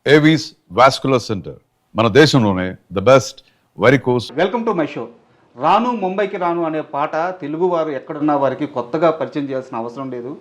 Avis vascular centre మన దేశంలోనే the best varicose. Welcome to my show. రాను ముంబైకి రాను అనే పాట తెలుగువారు ఎక్కడున్న వారికి కొత్తగా పరిచయం చేయాల్సిన అవసరం లేదు.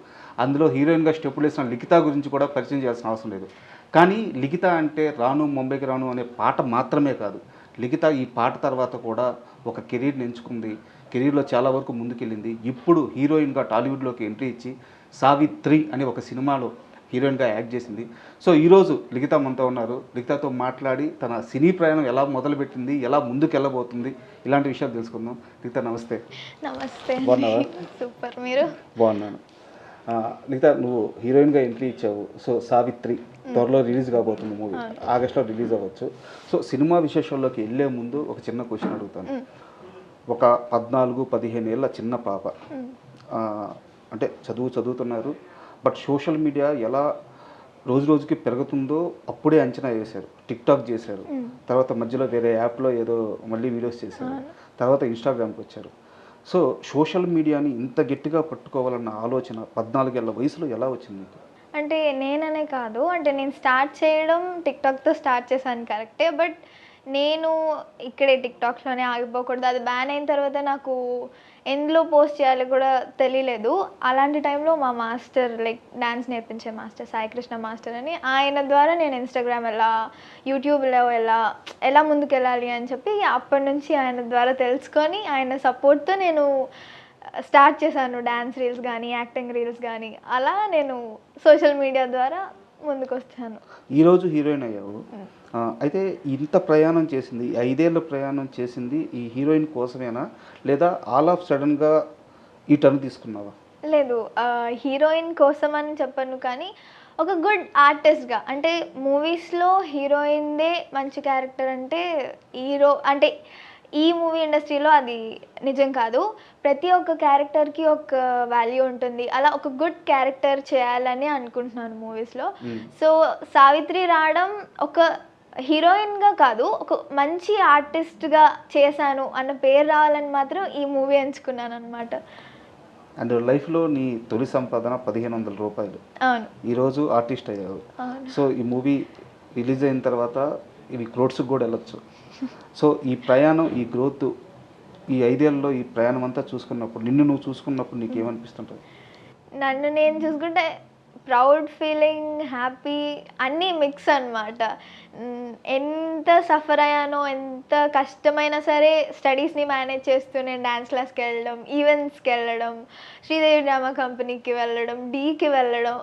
అందులో హీరోయిన్గా స్టెప్పులు వేసిన లిఖిత గురించి కూడా పరిచయం చేయాల్సిన అవసరం లేదు. కానీ లిఖిత అంటే రాను ముంబైకి రాను అనే పాట మాత్రమే కాదు, లిఖిత ఈ పాట తర్వాత కూడా ఒక కెరీర్ని ఎంచుకుంది. కెరీర్లో చాలా వరకు ముందుకెళ్ళింది. ఇప్పుడు హీరోయిన్గా టాలీవుడ్లోకి ఎంట్రీ ఇచ్చి సావిత్రి అనే ఒక సినిమాలో హీరోయిన్గా యాక్ట్ చేసింది. సో ఈరోజు లిఖిత మనతో ఉన్నారు. లిఖితతో మాట్లాడి తన సినీ ప్రయాణం ఎలా మొదలుపెట్టింది, ఎలా ముందుకు వెళ్ళబోతుంది, ఇలాంటి విషయాలు తెలుసుకుందాం. లిఖిత నమస్తే. నమస్తే. బాగున్నావా? సూపర్. మీరు? బాగున్నాను. లిఖిత, నువ్వు హీరోయిన్గా ఎంట్రీ ఇచ్చావు. సో సావిత్రి త్వరలో రిలీజ్ కాబోతుంది మూవీ, ఆగస్ట్లో రిలీజ్ అవ్వచ్చు. సో సినిమా విశేషాల్లోకి వెళ్ళే ముందు ఒక చిన్న క్వశ్చన్ అడుగుతాను. ఒక 14-15 ఏళ్ళ చిన్న పాప, అంటే చదువుతున్నారు, బట్ సోషల్ మీడియా ఎలా రోజు రోజుకి పెరుగుతుందో అప్పుడే అంచనా వేశారు. టిక్టాక్ చేశారు, తర్వాత మధ్యలో వేరే యాప్లో ఏదో మళ్ళీ వీడియోస్ చేశారు, తర్వాత ఇన్స్టాగ్రామ్కి వచ్చారు. సో సోషల్ మీడియాని ఇంత గట్టిగా పట్టుకోవాలన్న ఆలోచన 14 ఏళ్ళ వయసులో ఎలా వచ్చింది మీకు? అంటే నేననే కాదు, అంటే నేను స్టార్ట్ చేయడం టిక్టాక్తో స్టార్ట్ చేశాను కరెక్టే, బట్ నేను ఇక్కడే టిక్టాక్లోనే ఆగిపోకూడదు. అది బ్యాన్ అయిన తర్వాత నాకు ఎందులో పోస్ట్ చేయాలో కూడా తెలియలేదు. అలాంటి టైంలో మా మాస్టర్, లైక్ డ్యాన్స్ నేర్పించే మాస్టర్ సాయికృష్ణ మాస్టర్ అని, ఆయన ద్వారా నేను ఇన్స్టాగ్రామ్ యూట్యూబ్లో ఎలా ముందుకు వెళ్ళాలి అని చెప్పి అప్పటి నుంచి ఆయన ద్వారా తెలుసుకొని ఆయన సపోర్ట్తో నేను స్టార్ట్ చేశాను డ్యాన్స్ రీల్స్ కానీ యాక్టింగ్ రీల్స్ కానీ. అలా నేను సోషల్ మీడియా ద్వారా ముందుకు వచ్చాను. ఈరోజు హీరోయిన్ అయ్యావు. అయితే ఇంత ప్రయాణం చేసింది, 5 ఏళ్ళ ప్రయాణం చేసింది ఈ హీరోయిన్ కోసమేనా, లేదా ఆల్ ఆఫ్ సడన్గా ఈ టర్న్ తీసుకున్నావా? లేదు, హీరోయిన్ కోసం అని చెప్పను, కానీ ఒక గుడ్ ఆర్టిస్ట్గా, అంటే మూవీస్లో హీరోయిన్దే మంచి క్యారెక్టర్ అంటే ఈ మూవీ ఇండస్ట్రీలో అది నిజం కాదు. ప్రతి ఒక్క క్యారెక్టర్కి ఒక వాల్యూ ఉంటుంది. అలా ఒక గుడ్ క్యారెక్టర్ చేయాలని అనుకుంటున్నాను మూవీస్లో. సో సావిత్రి రావడం ఒక హీరోయిన్గా కాదు, ఒక మంచి ఆర్టిస్ట్గా చేశాను అన్న పేరు రావాలని మాత్రం ఈ మూవీ ఎంచుకున్నాను అనమాట. అండ్ లైఫ్లో నీ తొలి సంపాదన 1500 రూపాయలు. అవును. ఈరోజు ఆర్టిస్ట్ అయ్యావు. సో ఈ మూవీ రిలీజ్ అయిన తర్వాత ఇవి క్రోడ్స్కి కూడా వెళ్ళొచ్చు. సో ఈ ప్రయాణం, ఈ గ్రోత్, ఈ 5 ఏళ్ళలో ఈ ప్రయాణం అంతా చూసుకున్నప్పుడు, నువ్వు చూసుకున్నప్పుడు నీకు ఏమనిపిస్తుంటుంది? నన్ను నేను చూసుకుంటే ప్రౌడ్ ఫీలింగ్, హ్యాపీ అన్నీ మిక్స్ అనమాట. ఎంత సఫర్ అయ్యానో, ఎంత కష్టమైనా సరే స్టడీస్ని మేనేజ్ చేస్తూ నేను డ్యాన్స్ క్లాస్కి వెళ్ళడం, ఈవెంట్స్కి వెళ్ళడం, శ్రీదేవి డ్రామా కంపెనీకి వెళ్ళడం, డీకి వెళ్ళడం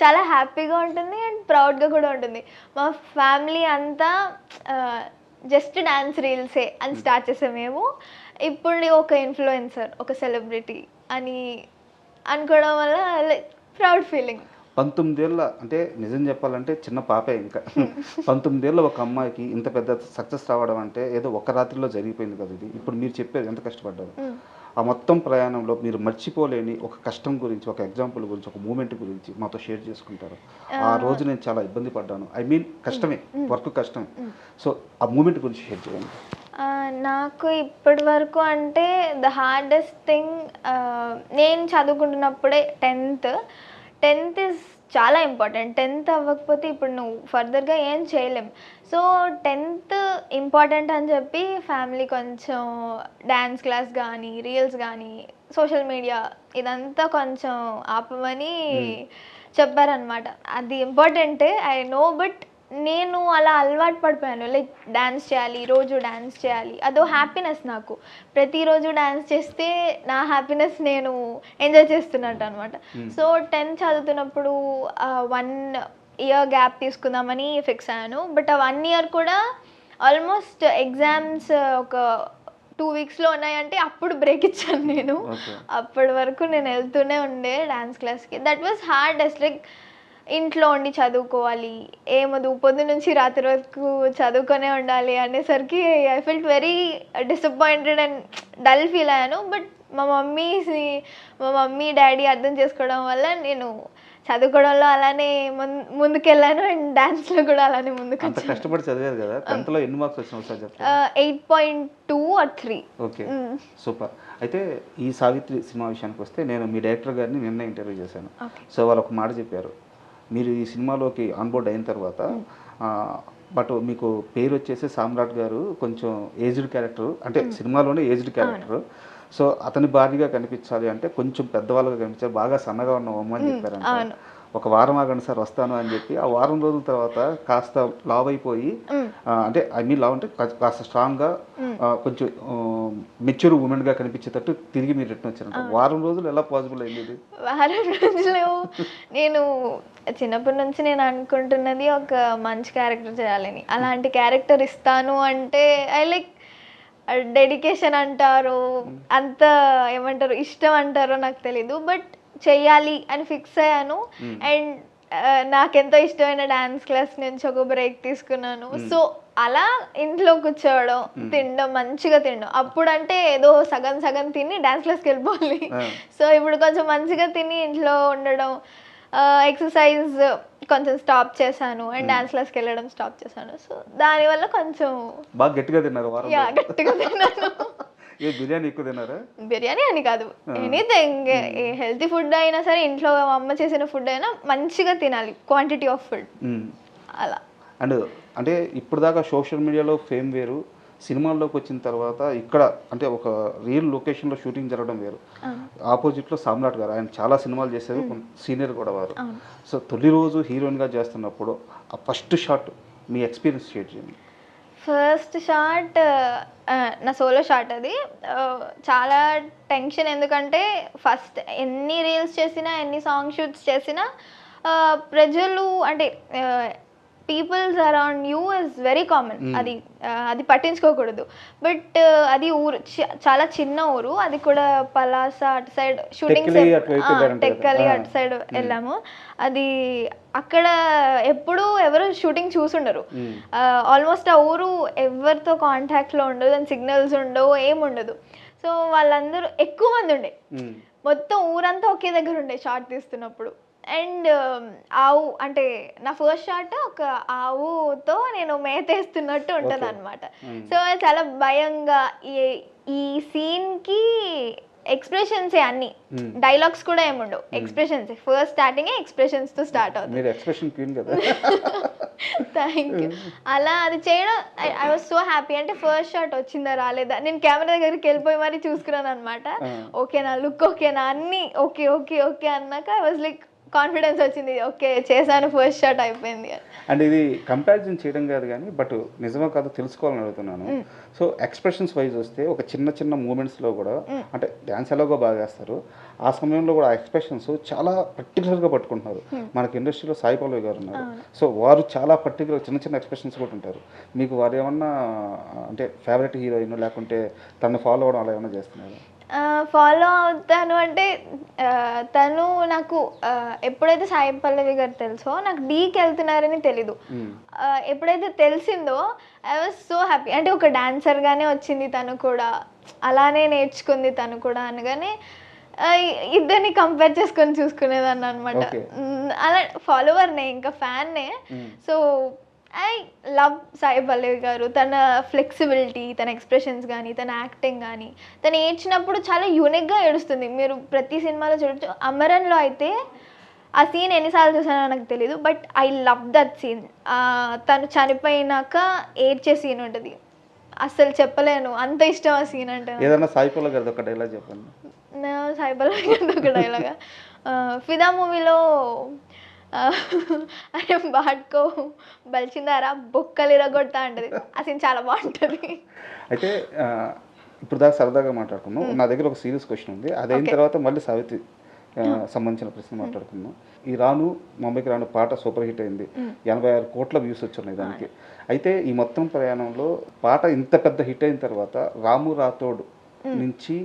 చాలా హ్యాపీగా ఉంటుంది అండ్ ప్రౌడ్గా కూడా ఉంటుంది. మా ఫ్యామిలీ అంతా జస్ట్ డ్యాన్స్ రీల్సే అని స్టార్ట్ చేసాం మేము. ఇప్పుడు ఒక ఇన్ఫ్లుయెన్సర్, ఒక సెలబ్రిటీ అని అనుకోవడం వల్ల లైక్ ప్రౌడ్ ఫీలింగ్. 19 ఏళ్ళ, అంటే నిజం చెప్పాలంటే చిన్న పాపే ఇంకా. 19 ఏళ్ళ ఒక అమ్మాయికి ఇంత పెద్ద సక్సెస్ రావడం అంటే ఏదో ఒక రాత్రిలో జరిగిపోయింది కదా ఇది. ఇప్పుడు మీరు చెప్పారు ఎంత కష్టపడ్డారు. ఆ మొత్తం ప్రయాణంలో మీరు మర్చిపోలేని ఒక కష్టం గురించి, ఒక ఎగ్జాంపుల్ గురించి, ఒక మూమెంట్ గురించి మాతో షేర్ చేసుకుంటారు. ఆ రోజు నేను చాలా ఇబ్బంది పడ్డాను, ఐ మీన్ కష్టమే, వర్క్ కష్టమే. సో ఆ మూమెంట్ గురించి షేర్ చేయండి. నాకు ఇప్పటి వరకు అంటే ద హార్డెస్ట్ థింగ్, నేను చదువుకుంటున్నప్పుడే 10th ఇస్ చాలా ఇంపార్టెంట్. 10th అవ్వకపోతే ఇప్పుడు నువ్వు ఫర్దర్గా ఏం చేయలేం. సో 10th ఇంపార్టెంట్ అని చెప్పి ఫ్యామిలీ కొంచెం డ్యాన్స్ క్లాస్ కానీ, రీల్స్ కానీ, సోషల్ మీడియా ఇదంతా కొంచెం ఆపమని చెప్పారనమాట. అది ఇంపార్టెంటే, ఐ నో, బట్ నేను అలా అలవాటు పడిపోయాను. లైక్ డ్యాన్స్ చేయాలి, రోజు డ్యాన్స్ చేయాలి, అదో హ్యాపీనెస్ నాకు. ప్రతిరోజు డ్యాన్స్ చేస్తే నా హ్యాపీనెస్ నేను ఎంజాయ్ చేస్తున్నట్టు అనమాట. సో 10th చదువుతున్నప్పుడు 1 ఇయర్ గ్యాప్ తీసుకుందామని ఫిక్స్ అయ్యాను. బట్ ఆ 1 ఇయర్ కూడా ఆల్మోస్ట్ ఎగ్జామ్స్ ఒక 2 వీక్స్లో ఉన్నాయంటే అప్పుడు బ్రేక్ ఇచ్చాను నేను. అప్పటి వరకు నేను వెళ్తూనే ఉండే డ్యాన్స్ క్లాస్కి. That was hardest. లైక్ ఇంట్లో ఉండి చదువుకోవాలి, ఏమదు పొద్దు నుంచి రాత్రి వరకు చదువుకొనే ఉండాలి అనేసరికి I felt very disappointed and dull feel అయ్యాను. బట్ మా మమ్మీ డాడీ అర్థం చేసుకోవడం వల్ల నేను చదువుకోవడంలో అలానే ముందుకెళ్ళాను అండ్ డాన్స్లో కూడా అలానే ముందుకు. అంత కష్టపడి చదివారు కదా, 10th ఎన్ని మార్క్స్ వచ్చినావు సార్ చెప్పండి? 8.2 or 3. Okay, super. అయితే ఈ సావిత్రి సినిమా విషయానికి వస్తే, నేను మీ డైరెక్టర్ గారిని నిన్న ఇంటర్వ్యూ చేశాను. సో వాళ్ళు ఒక మాట చెప్పారు, మీరు ఈ సినిమాలోకి ఆన్బోర్డ్ అయిన తర్వాత బట్ మీకు పేరు వచ్చేసి సామ్రాట్ గారు కొంచెం ఏజ్డ్ క్యారెక్టర్, అంటే సినిమాలోనే ఏజ్డ్ క్యారెక్టర్. సో అతని భార్యగా కనిపించాలి అంటే కొంచెం పెద్దవాళ్ళగా కనిపించాలి, బాగా సన్నగా ఉన్న అమ్మని చెప్పారంట. ఒక వారం ఆగండి సార్ వస్తాను అని చెప్పి ఆ వారం రోజుల తర్వాత కాస్త లావ్ అయిపోయి, అంటే ఐ మీన్ లావ్ అంటే కాస్త స్ట్రాంగ్గా కొంచెం మెచ్యూర్ ఉమెన్గా కనిపించేటట్టు తిరిగి మీరు రిటర్న్ వచ్చారంట. వారం రోజులు ఎలా పాసిబుల్ అయింది ఇది? వారం రోజులు నేను చిన్నప్పటి నుంచి నేను అనుకుంటున్నది ఒక మంచి క్యారెక్టర్ చేయాలని. అలాంటి క్యారెక్టర్ ఇస్తాను అంటే ఐ లైక్ డెడికేషన్ అంటారు, అంత ఏమంటారు ఇష్టం అంటారో నాకు తెలీదు, బట్ చెయ్యాలి అని ఫిక్స్ అయ్యాను. అండ్ నాకెంతో ఇష్టమైన డాన్స్ క్లాస్ నుంచి ఒక బ్రేక్ తీసుకున్నాను. సో అలా ఇంట్లో కూర్చోవడం, తినడం, మంచిగా తినడం. అప్పుడు అంటే ఏదో సగం సగం తిని డాన్స్ క్లాస్కి వెళ్ళిపోవాలి. సో ఇప్పుడు కొంచెం మంచిగా తిని ఇంట్లో ఉండడం, ఎక్సర్సైజ్ కొంచెం స్టాప్ చేశాను అండ్ డాన్స్ క్లాస్కి వెళ్ళడం స్టాప్ చేశాను. సో దానివల్ల కొంచెం బాగా గట్టిగా తిన్నారు వారం. గట్టిగా తిన్నాను. బిర్యానీ ఎక్కువ తిన్నారా? బిర్యానీ అని కాదు, ఎనీథింగ్, హెల్తీ ఫుడ్ అయినా సరే, ఇంట్లో అమ్మ చేసిన ఫుడ్ అయినా మంచిగా తినాలి, క్వాంటిటీ ఆఫ్ ఫుడ్ అలా. అండ్ అంటే ఇప్పుడు దాకా సోషల్ మీడియాలో ఫేమ్ వేరు, సినిమాల్లోకి వచ్చిన తర్వాత ఇక్కడ అంటే ఒక రియల్ లొకేషన్లో షూటింగ్ జరగడం వేరు. ఆపోజిట్లో సామ్రాట్ గారు, ఆయన చాలా సినిమాలు చేశారు, సీనియర్ కూడా వారు. సో తొలి రోజు హీరోయిన్గా చేస్తున్నప్పుడు ఆ ఫస్ట్ షాట్ మీ ఎక్స్పీరియన్స్ షేర్ చేయండి. ఫస్ట్ షాట్ నా సోలో షాట్ అది. చాలా టెన్షన్, ఎందుకంటే ఫస్ట్ ఎన్ని రీల్స్ చేసినా, ఎన్ని సాంగ్ షూట్స్ చేసినా ప్రజలు అంటే peoples around you is very common. అది పట్టించుకోకూడదు. బట్ అది ఊరు చాలా చిన్న ఊరు, అది కూడా పలాస అటు సైడ్ షూటింగ్, టెక్కలి అటు సైడ్ వెళ్ళాము. అది అక్కడ ఎప్పుడు ఎవరు షూటింగ్ చూసుండరు. ఆల్మోస్ట్ ఆ ఊరు ఎవరితో కాంటాక్ట్లో ఉండదు, దాని సిగ్నల్స్ ఉండవు, ఏముండదు. సో వాళ్ళందరూ ఎక్కువ మంది ఉండే, మొత్తం ఊరంతా ఒకే దగ్గర ఉండే షాట్ తీస్తున్నప్పుడు. అండ్ ఆవు అంటే నా ఫస్ట్ షాట్ ఒక ఆవుతో నేను మేతేస్తున్నట్టు ఉంటుంది అనమాట. సో చాలా భయంగా, ఈ సీన్కి ఎక్స్ప్రెషన్సే అన్ని, డైలాగ్స్ కూడా ఏముండవు, ఎక్స్ప్రెషన్స్. ఫస్ట్ స్టార్టింగ్ ఎక్స్ప్రెషన్స్తో స్టార్ట్ అవుతుంది. Thank you. అలా అది చేయడం ఐ వాజ్ సో హ్యాపీ. అంటే ఫస్ట్ షాట్ వచ్చిందా రాలేదా, నేను కెమెరా దగ్గరికి వెళ్ళిపోయి మరీ చూసుకున్నాను అనమాట. ఓకేనా, లుక్ ఓకేనా, అన్నీ ఓకే ఓకే ఓకే అన్నాక ఐ వాజ్ లైక్ కాన్ఫిడెన్స్ వచ్చింది, ఓకే చేశాను, ఫస్ట్ షాట్ అయిపోయింది. అండ్ ఇది కంపారిజన్ చేయడం కాదు కానీ, బట్ నిజమో కాదో తెలుసుకోవాలని అడుగుతున్నాను. సో ఎక్స్ప్రెషన్స్ వైజ్ వస్తే ఒక చిన్న చిన్న మూమెంట్స్లో కూడా, అంటే డ్యాన్స్ ఎలాగో బాగా వేస్తారు, ఆ సమయంలో కూడా ఆ ఎక్స్ప్రెషన్స్ చాలా పర్టికులర్గా పట్టుకుంటున్నారు. మనకి ఇండస్ట్రీలో సాయి పల్లవి గారు ఉన్నారు, సో వారు చాలా పర్టికులర్ చిన్న చిన్న ఎక్స్ప్రెషన్స్ కూడా ఉంటారు. మీకు వారు ఏమన్నా అంటే ఫేవరెట్ హీరోయిన్, లేకుంటే తను ఫాలో అవ్వడం అలా ఏమన్నా చేస్తున్నారు? ఫాలో అవుతాను అంటే తను నాకు ఎప్పుడైతే సాయి పల్లవి గారు తెలుసో, నాకు డీకి వెళ్తున్నారని తెలీదు. ఎప్పుడైతే తెలిసిందో ఐ వాజ్ సో హ్యాపీ. అంటే ఒక డాన్సర్గానే వచ్చింది తను కూడా, అలానే నేర్చుకుంది తను కూడా అనగానే ఇద్దరిని కంపేర్ చేసుకొని చూసుకునేదాన్ని అనమాట. అలా ఫాలోవర్నే, ఇంకా ఫ్యాన్నే. So I love Sai Pallavi గారు, తన ఫ్లెక్సిబిలిటీ, తన ఎక్స్ప్రెషన్స్ కానీ, తన యాక్టింగ్ కానీ. తను ఏడ్చినప్పుడు చాలా యూనిక్గా ఏడుస్తుంది, మీరు ప్రతి సినిమాలో చూడొచ్చు. అమరన్లో అయితే ఆ సీన్ ఎన్నిసార్లు చూసానో నాకు తెలీదు, but I love that scene. తను చనిపోయినాక ఏడ్చే సీన్ ఉంటుంది, అస్సలు చెప్పలేను, అంత ఇష్టం ఆ సీన్ అంటే. ఏదైనా సాయి పల్లవి గారిది ఒక డైలాగ్ చెప్పండి. సాయి పల్లవి గారిది ఒక డైలాగా, ఫిదా మూవీలో అరే బాట్కో బలిచిందారా బొక్కలు ఇరగొడతా అంటది, ఆ సీన్ చాలా బాగుంటుంది. అయితే ఇప్పుడు దాకా సరదాగా మాట్లాడుకున్నాం, నా దగ్గర ఒక సీరియస్ క్వశ్చన్ ఉంది, అదైన తర్వాత మళ్ళీ సావిత్రి సంబంధించిన ప్రశ్న మాట్లాడుకున్నాం. ఈ రాను ముంబైకి రాను పాట సూపర్ హిట్ అయింది, 86 కోట్ల వ్యూస్ వచ్చున్నాయి దానికి. అయితే ఈ మొత్తం ప్రయాణంలో పాట ఇంత పెద్ద హిట్ అయిన తర్వాత రాము రాథోడ్ నుంచి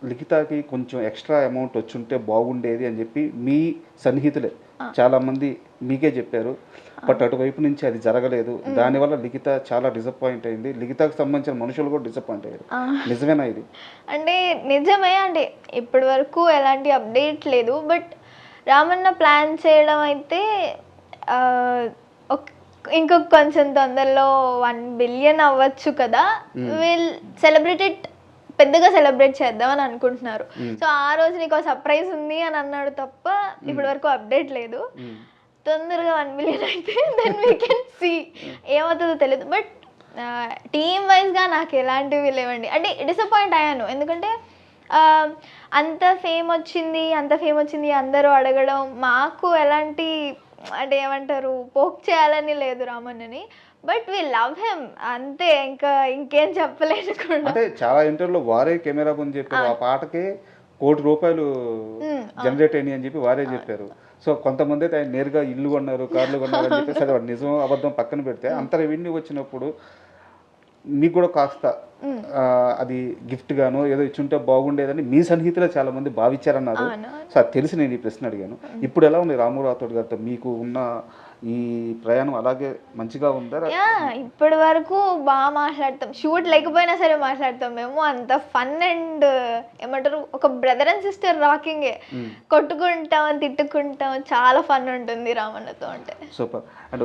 లిఖితాకి కొంచెం ఎక్స్ట్రా అమౌంట్ వచ్చుంటే బాగుండేది అని చెప్పి మీ సన్నిహితులే చాలామంది మీకే చెప్పారు, బట్ అటువైపు నుంచి అది జరగలేదు. దానివల్ల లిఖిత చాలా డిసప్పాయింట్ అయింది, లిఖితకు సంబంధించిన మనుషులు కూడా డిసప్పాయింట్ అయ్యారు. నిజమేనా ఇది? అంటే నిజమే, అంటే ఇప్పటి వరకు ఎలాంటి అప్డేట్ లేదు. బట్ రామన్న ప్లాన్ చేయడం అయితే ఇంకొక కొంచెం తొందరలో 1 బిలియన్ అవ్వచ్చు కదా, విల్ సెలబ్రేటెడ్, పెద్దగా సెలబ్రేట్ చేద్దామని అనుకుంటున్నారు. సో ఆ రోజు నీకు సర్ప్రైజ్ ఉంది అని అన్నాడు తప్ప ఇప్పటి వరకు అప్డేట్ లేదు. తొందరగా 1 మిలియన్ అయితే దెన్ వీ కెన్ సీ ఏమవుతుందో తెలియదు. బట్ టీమ్ వైజ్గా నాకు ఎలాంటివి లేవండి. అంటే డిసప్పాయింట్ అయ్యాను, ఎందుకంటే అంత ఫేమ్ వచ్చింది అందరూ అడగడం, మాకు ఎలాంటి అంటే ఏమంటారు పోక్ చేయాలని లేదు రామన్నని. బట్ వీ లవ్ హిమ్ అంతే, ఇంకేం చెప్పలేదు కూడా. అంటే చాలా ఇంటర్వ్యూలో వారే కెమెరా ముందు చెప్పారు, ఆ పాటకే ₹1 కోటి జనరేట్ అయినాయి అని చెప్పి వారే చెప్పారు. సో కొంతమంది అయితే ఆయన నేరుగా ఇల్లు కొన్నారు, కార్లు కొన్నారు అని చెప్పేసి అది వాడు నిజం అబద్ధం పక్కన పెడితే అంత రెవెన్యూ వచ్చినప్పుడు మీకు కూడా కాస్త అది గిఫ్ట్ గాను ఏదో ఇచ్చుంటే బాగుండేదని మీ సన్నిహితులు చాలా మంది భావించారన్నారు. సో అది తెలిసి నేను ఈ ప్రశ్న అడిగాను. ఇప్పుడు ఎలా ఉంది రాము రాథోడ్ గారితో మీకు ఉన్న ఈ ప్రయాణం? అలాగే మంచిగా ఉందా? ఇప్పటి వరకు బాగా మాట్లాడతాం, షూట్ లేకపోయినా సరే మాట్లాడతాం మేము. అంత ఫన్ అండ్ ఏమంటారు ఒక బ్రదర్ అండ్ సిస్టర్ రాకింగే, కొట్టుకుంటాం తిట్టుకుంటాం, చాలా ఫన్ ఉంటుంది రామన్నతో. అంటే సూపర్. అండ్